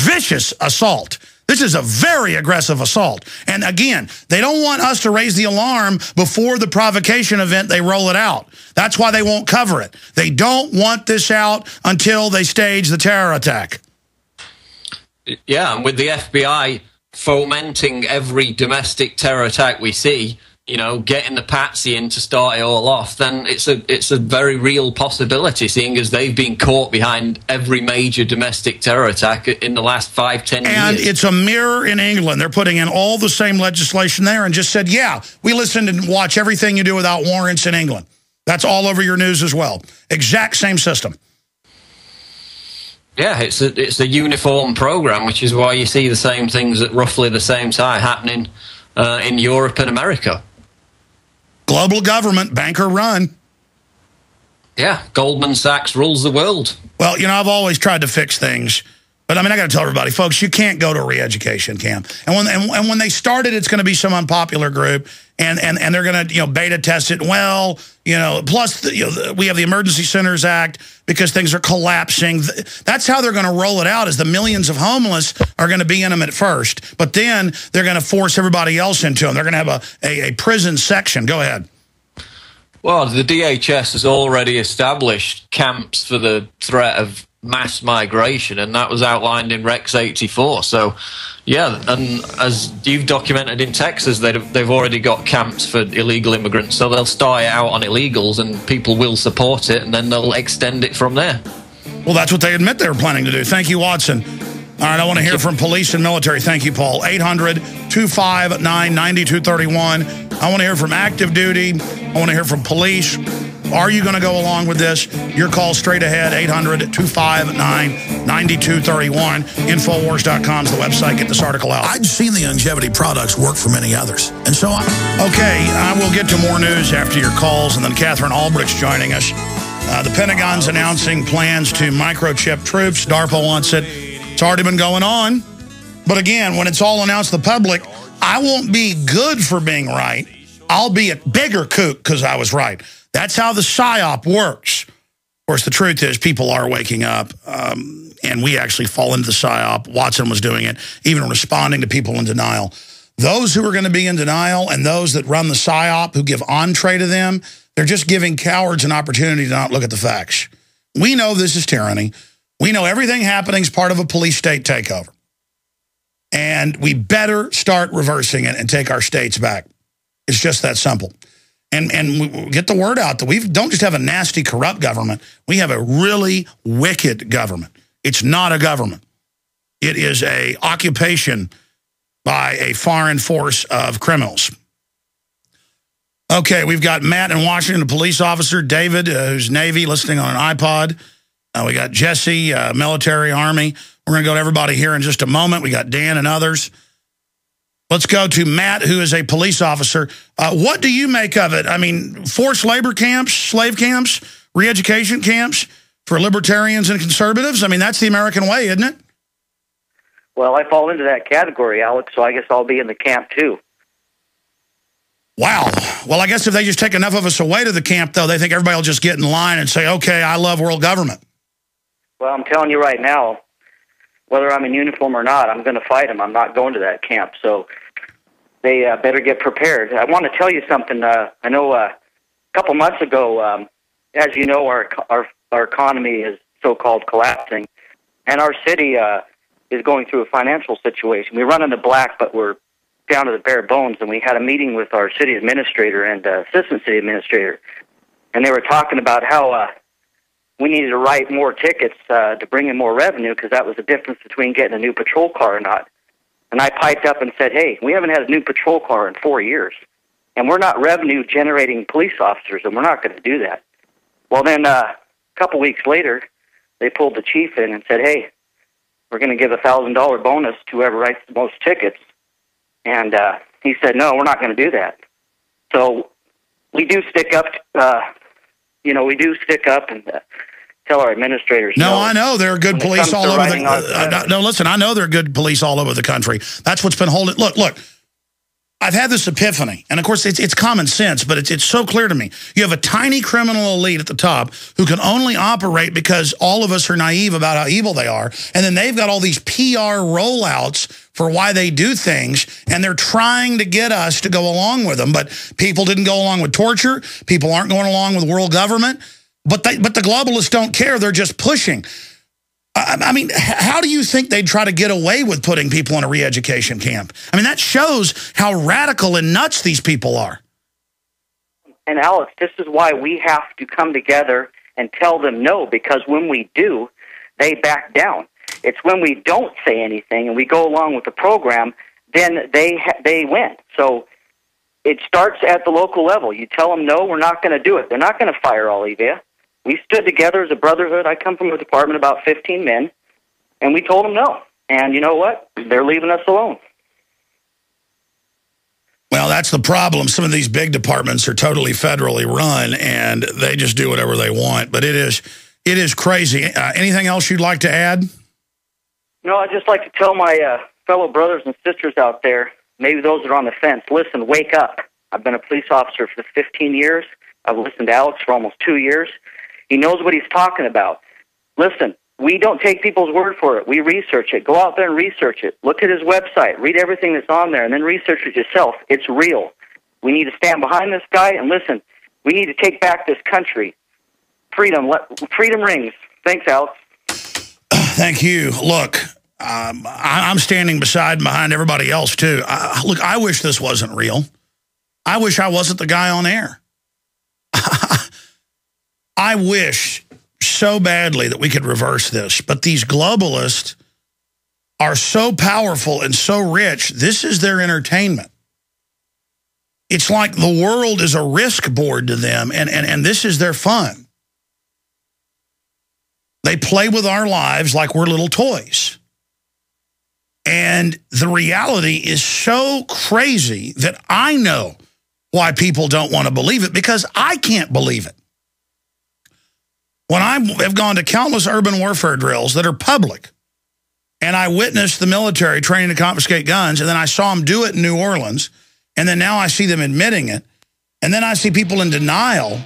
vicious assault. This is a very aggressive assault. And again, they don't want us to raise the alarm before the provocation event, they roll it out. That's why they won't cover it. They don't want this out until they stage the terror attack. Yeah, and with the FBI fomenting every domestic terror attack we see, you know, getting the patsy in to start it all off, then it's a very real possibility, seeing as they've been caught behind every major domestic terror attack in the last 5-10 years. And it's a mirror in England. They're putting in all the same legislation there and just said, yeah, we listen and watch everything you do without warrants in England. That's all over your news as well. Exact same system. Yeah, it's a uniform program, which is why you see the same things at roughly the same time happening in Europe and America. Global government, banker run. Yeah, Goldman Sachs rules the world. Well, you know, I've always tried to fix things. But, I mean, I got to tell everybody, folks, you can't go to a re-education camp. And when they started, it's going to be some unpopular group, and they're going to, you know, beta test it. Well, you know, plus, we have the Emergency Centers Act because things are collapsing. That's how they're going to roll it out, is the millions of homeless are going to be in them at first. But then they're going to force everybody else into them. They're going to have a prison section. Go ahead. Well, the DHS has already established camps for the threat of mass migration, and that was outlined in Rex 84. So, yeah, and as you've documented in Texas, they've already got camps for illegal immigrants, so they'll start it out on illegals, and people will support it, and then they'll extend it from there. Well, that's what they admit they were planning to do. Thank you, Watson. All right, I want to hear from police and military. Thank you, Paul. 800-259-9231. I want to hear from active duty. I want to hear from police. Are you going to go along with this? Your call straight ahead, 800-259-9231. Infowars.com is the website. Get this article out. I'd seen the longevity products work for many others. And so, I will get to more news after your calls, and then Katherine Albrecht's joining us. The Pentagon's announcing plans to microchip troops. DARPA wants it. It's already been going on. But again, when it's all announced to the public, I won't be good for being right. I'll be a bigger kook because I was right. That's how the PSYOP works. Of course, the truth is people are waking up, and we actually fall into the PSYOP. Watson was doing it, even responding to people in denial. Those who are going to be in denial and those that run the PSYOP who give entree to them, they're just giving cowards an opportunity to not look at the facts. We know this is tyranny. We know everything happening is part of a police state takeover. And we better start reversing it and take our states back. It's just that simple. And we get the word out that we don't just have a nasty, corrupt government. We have a really wicked government. It's not a government. It is an occupation by a foreign force of criminals. Okay, we've got Matt in Washington, a police officer. David, who's Navy, listening on an iPod. We got Jesse, military, Army. We're going to go to everybody here in just a moment. We got Dan and others. Let's go to Matt, who is a police officer. What do you make of it? I mean, forced labor camps, slave camps, re-education camps for libertarians and conservatives? I mean, that's the American way, isn't it? Well, I fall into that category, Alex, so I guess I'll be in the camp, too. Wow. Well, I guess if they just take enough of us away to the camp, though, they think everybody will just get in line and say, okay, I love world government. Well, I'm telling you right now, whether I'm in uniform or not, I'm going to fight them. I'm not going to that camp, so they better get prepared. I want to tell you something. I know a couple months ago, as you know, our economy is so-called collapsing, and our city is going through a financial situation. We run in the black, but we're down to the bare bones, and we had a meeting with our city administrator and assistant city administrator, and they were talking about how we needed to write more tickets to bring in more revenue, because that was the difference between getting a new patrol car or not. And I piped up and said, hey, we haven't had a new patrol car in 4 years, and we're not revenue-generating police officers, and we're not going to do that. Well, then a couple weeks later, they pulled the chief in and said, hey, we're going to give a $1,000 bonus to whoever writes the most tickets. And he said, no, we're not going to do that. So we do stick up, we do stick up and tell our administrators. No, I know there are good police all over the. No, listen, I know there are good police all over the country. That's what's been holding. Look. I've had this epiphany, and of course it's common sense, but it's so clear to me. You have a tiny criminal elite at the top who can only operate because all of us are naive about how evil they are, and then they've got all these PR rollouts for why they do things, and they're trying to get us to go along with them, but people didn't go along with torture. People aren't going along with world government, but the globalists don't care. They're just pushing. I mean, how do you think they'd try to get away with putting people in a re-education camp? I mean, that shows how radical and nuts these people are. And Alex, this is why we have to come together and tell them no, because when we do, they back down. It's when we don't say anything and we go along with the program, then they win. So it starts at the local level. You tell them, no, we're not going to do it. They're not going to fire all of you. We stood together as a brotherhood. I come from a department of about 15 men, and we told them no. And you know what? They're leaving us alone. Well, that's the problem. Some of these big departments are totally federally run, and they just do whatever they want. But it is crazy. Anything else you'd like to add? No, I'd just like to tell my fellow brothers and sisters out there, maybe those that are on the fence, listen, wake up. I've been a police officer for 15 years. I've listened to Alex for almost 2 years. He knows what he's talking about. Listen, we don't take people's word for it. We research it. Go out there and research it. Look at his website. Read everything that's on there, and then research it yourself. It's real. We need to stand behind this guy, and listen, we need to take back this country. Freedom. Freedom rings. Thanks, Alex. Thank you. Look, I'm standing beside and behind everybody else, too. Look, I wish this wasn't real. I wish I wasn't the guy on air. I wish so badly that we could reverse this, but these globalists are so powerful and so rich, this is their entertainment. It's like the world is a risk board to them, and this is their fun. They play with our lives like we're little toys. And the reality is so crazy that I know why people don't want to believe it, because I can't believe it. When I have gone to countless urban warfare drills that are public, and I witnessed the military training to confiscate guns, and then I saw them do it in New Orleans, and then now I see them admitting it, and then I see people in denial.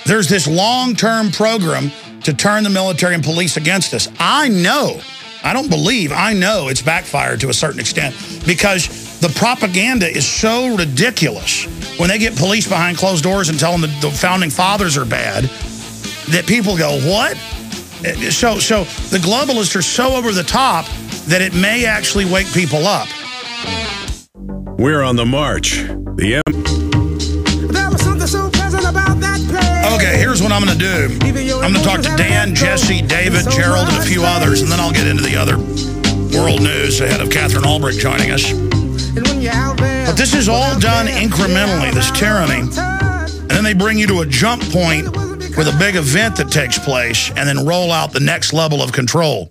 There's this long-term program to turn the military and police against us. I know, I don't believe, I know it's backfired to a certain extent, because the propaganda is so ridiculous when they get police behind closed doors and tell them the founding fathers are bad, that people go, what? So the globalists are so over the top that it may actually wake people up. We're on the march. There was something so pleasant about that place. Okay, here's what I'm going to do. I'm going to talk to Dan, Jesse, David, Gerald, and a few others, and then I'll get into the other world news ahead of Katherine Albrecht joining us. But this is all done incrementally, this tyranny. And then they bring you to a jump point with a big event that takes place and then roll out the next level of control.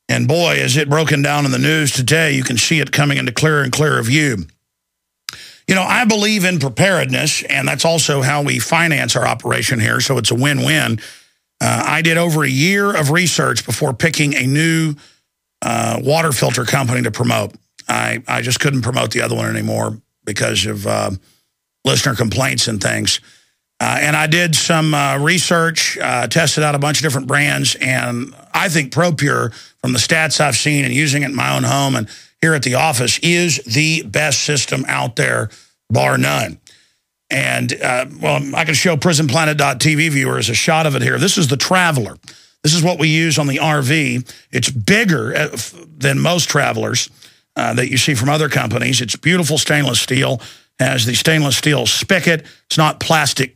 And boy, is it broken down in the news today. You can see it coming into clearer and clearer view. You know, I believe in preparedness, and that's also how we finance our operation here, so it's a win-win. I did over a year of research before picking a new water filter company to promote. I just couldn't promote the other one anymore because of listener complaints and things. And I did some research, tested out a bunch of different brands, and I think ProPure, from the stats I've seen and using it in my own home and here at the office, is the best system out there, bar none. And, well, I can show Prisonplanet.tv viewers a shot of it here. This is the Traveler. This is what we use on the RV. It's bigger than most Travelers that you see from other companies. It's beautiful stainless steel, has the stainless steel spigot. It's not plastic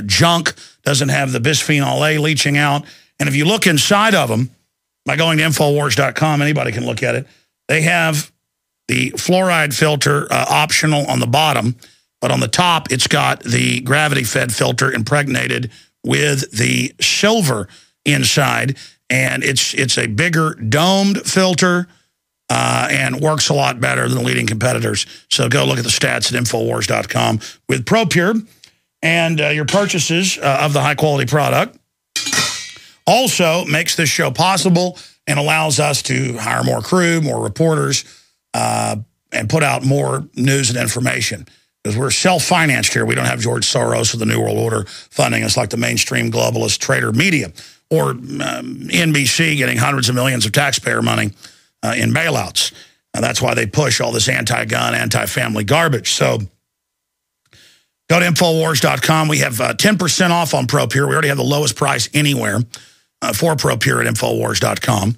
junk, doesn't have the bisphenol A leaching out. And if you look inside of them, by going to Infowars.com, anybody can look at it. They have the fluoride filter optional on the bottom, but on the top, it's got the gravity-fed filter impregnated with the silver inside. And it's a bigger domed filter and works a lot better than the leading competitors. So go look at the stats at Infowars.com with ProPure. And your purchases of the high-quality product also makes this show possible and allows us to hire more crew, more reporters, and put out more news and information. Because we're self-financed here. We don't have George Soros or the New World Order funding us like the mainstream globalist trader media, or NBC getting hundreds of millions of taxpayer money in bailouts. That's why they push all this anti-gun, anti-family garbage. So go to Infowars.com. We have 10% off on ProPure. We already have the lowest price anywhere for ProPure at Infowars.com.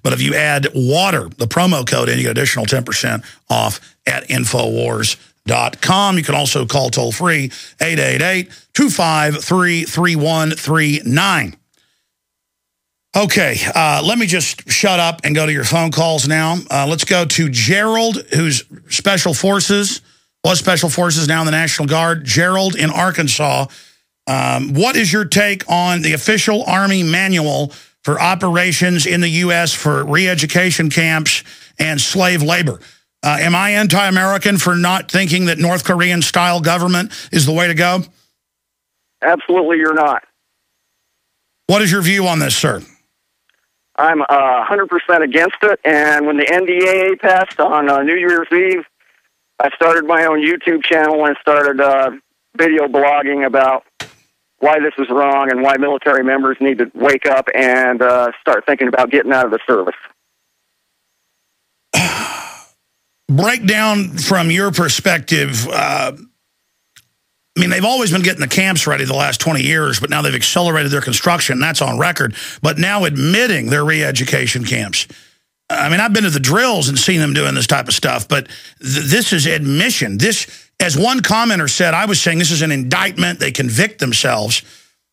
But if you add water, the promo code in, you get additional 10% off at Infowars.com. You can also call toll-free 888-253-3139. Okay, let me just shut up and go to your phone calls now. Let's go to Gerald, who's Special Forces, was Special Forces, now in the National Guard. Gerald in Arkansas. What is your take on the official Army manual for operations in the U.S. for re-education camps and slave labor? Am I anti-American for not thinking that North Korean-style government is the way to go? Absolutely, you're not. What is your view on this, sir? I'm 100% against it, and when the NDAA passed on New Year's Eve, I started my own YouTube channel and started video blogging about why this is wrong and why military members need to wake up and start thinking about getting out of the service. Break down from your perspective. I mean, they've always been getting the camps ready the last 20 years, but now they've accelerated their construction. That's on record. But now admitting their re-education camps. I mean, I've been to the drills and seen them doing this type of stuff, but this is admission. This, as one commenter said, I was saying this is an indictment. They convict themselves.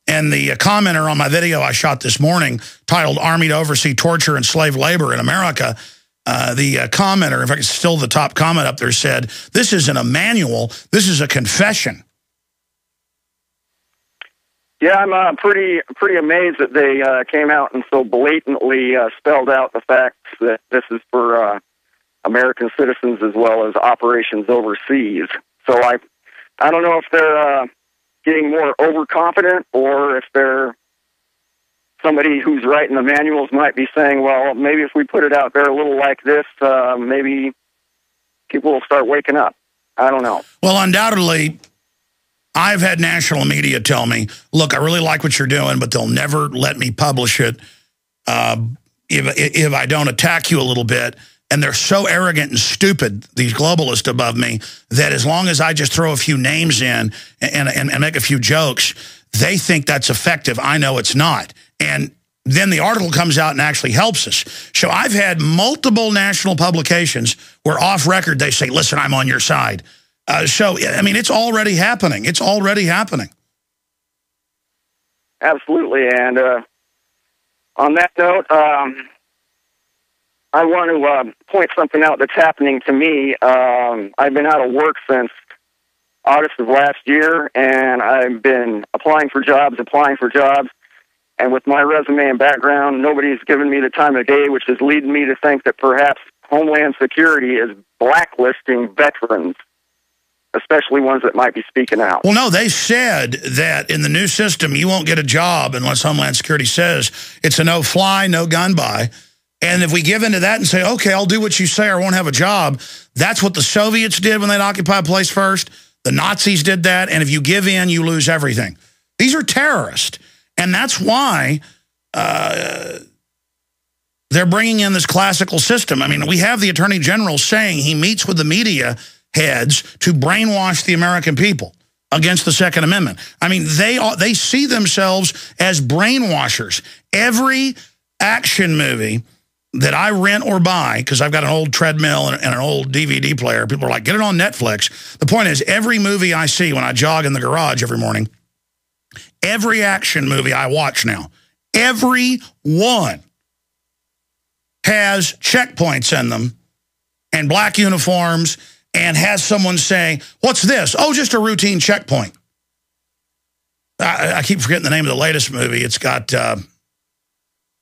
And the commenter on my video I shot this morning, titled Army to Oversee Torture and Slave Labor in America, the commenter, in fact, it's still the top comment up there, said, this isn't a manual, this is a confession. Yeah, I'm pretty amazed that they came out and so blatantly spelled out the fact that this is for American citizens as well as operations overseas. So I don't know if they're getting more overconfident or if they're somebody who's writing the manuals might be saying, well, maybe if we put it out there a little like this, maybe people will start waking up. I don't know. Well, undoubtedly, I've had national media tell me, look, I really like what you're doing, but they'll never let me publish it if I don't attack you a little bit. And they're so arrogant and stupid, these globalists above me, that as long as I just throw a few names in and make a few jokes, they think that's effective. I know it's not. And then the article comes out and actually helps us. So I've had multiple national publications where off record they say, listen, I'm on your side. So, I mean, it's already happening. It's already happening. Absolutely. And on that note, I want to point something out that's happening to me. I've been out of work since August of last year, and I've been applying for jobs. And with my resume and background, nobody's given me the time of day, which is leading me to think that perhaps Homeland Security is blacklisting veterans, especially ones that might be speaking out. Well, no, they said that in the new system, you won't get a job unless Homeland Security says it's a no-fly, no-gun buy. And if we give into that and say, okay, I'll do what you say or I won't have a job, that's what the Soviets did when they'd occupy a place first. The Nazis did that. And if you give in, you lose everything. These are terrorists. And that's why they're bringing in this classical system. I mean, we have the Attorney General saying he meets with the media heads to brainwash the American people against the Second Amendment. I mean, they see themselves as brainwashers. Every action movie that I rent or buy, because I've got an old treadmill and an old DVD player, people are like, get it on Netflix. The point is, every movie I see when I jog in the garage every morning, every action movie I watch now, every one has checkpoints in them and black uniforms and has someone say, what's this? Oh, just a routine checkpoint. I keep forgetting the name of the latest movie. It's got,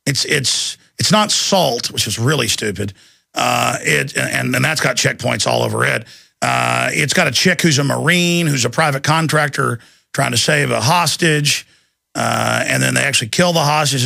it's not Salt, which is really stupid. And that's got checkpoints all over it. It's got a chick who's a Marine, who's a private contractor trying to save a hostage. And then they actually kill the hostage.